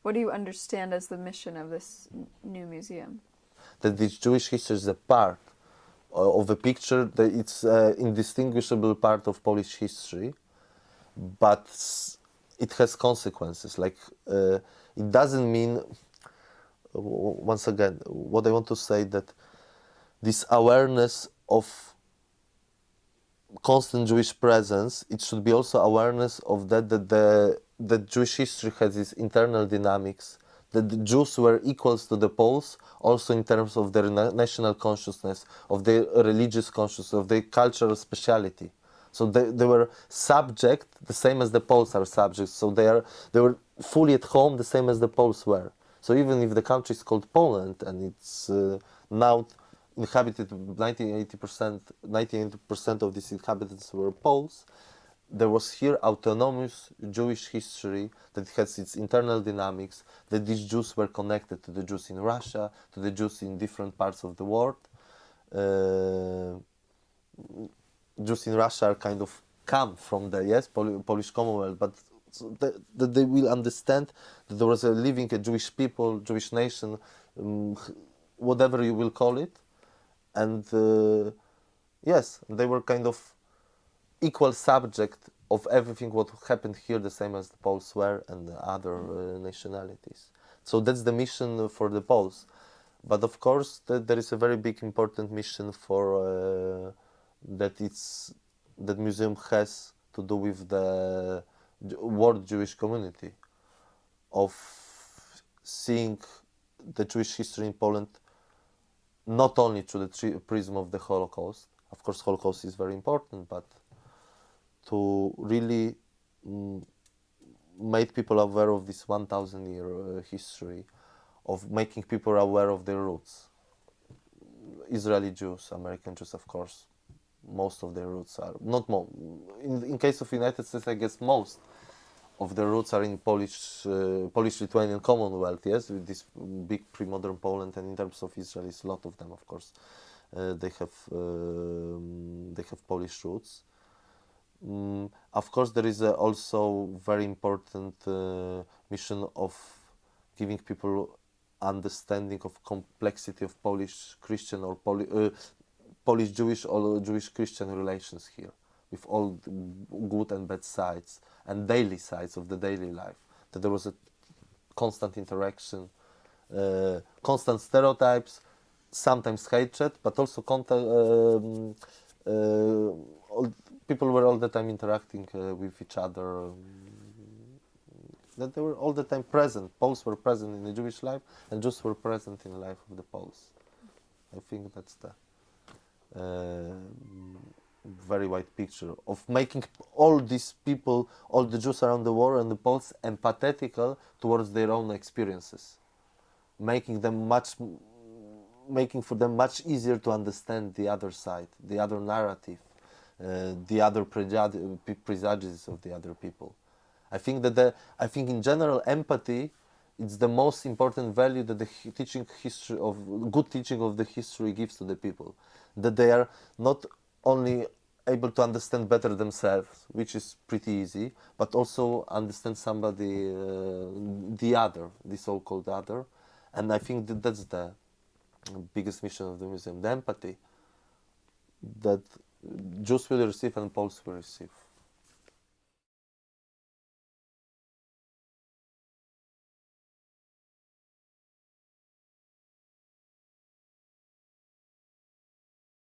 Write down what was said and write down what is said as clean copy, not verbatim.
What do you understand as the mission of this new museum? That this Jewish history is a part of a picture, that it's an indistinguishable part of Polish history, but it has consequences. Like, it doesn't mean, once again, what I want to say, that this awareness of constant Jewish presence, it should be also awareness of that Jewish history has its internal dynamics, that the Jews were equals to the Poles, also in terms of their national consciousness, of their religious consciousness, of their cultural speciality. So they were subject, the same as the Poles are subjects. So they were fully at home, the same as the Poles were. So even if the country is called Poland and it's now inhabited 98% of these inhabitants were Poles, there was here autonomous Jewish history that has its internal dynamics, that these Jews were connected to the Jews in Russia, to the Jews in different parts of the world. Jews in Russia are kind of come from the Polish Commonwealth, but so that they will understand that there was a Jewish people, Jewish nation, whatever you will call it, and yes, they were kind of equal subject of everything what happened here, the same as the Poles were and the other nationalities. So that's the mission for the Poles. But of course, there is a very big important mission for that museum has to do with the world Jewish community, of seeing the Jewish history in Poland not only through the prism of the Holocaust. Of course, Holocaust is very important, but to really make people aware of this 1,000-year history, of making people aware of their roots. Israeli Jews, American Jews, of course, most of their roots are, not most, in case of United States, I guess most of the roots are in Polish-Lithuanian Commonwealth, yes, with this big pre-modern Poland, and in terms of Israelis, a lot of them, of course, they have Polish roots. Of course, there is also very important mission of giving people understanding of complexity of Polish Christian or Polish Jewish or Jewish Christian relations here, with all the good and bad sides and daily sides of the daily life. That there was a constant interaction, constant stereotypes, sometimes hatred, but also people were all the time interacting with each other. That they were all the time present. Poles were present in the Jewish life, and Jews were present in the life of the Poles. I think that's the very wide picture of making all these people, all the Jews around the world and the Poles, empathetical towards their own experiences, making for them much easier to understand the other side, the other narrative, the other prejudices of the other people. I think in general empathy, it's the most important value that the good teaching of the history gives to the people. That they are not only able to understand better themselves, which is pretty easy, but also understand somebody, the so-called other. And I think that's the biggest mission of the museum, the empathy that Jews will receive and Poles will receive.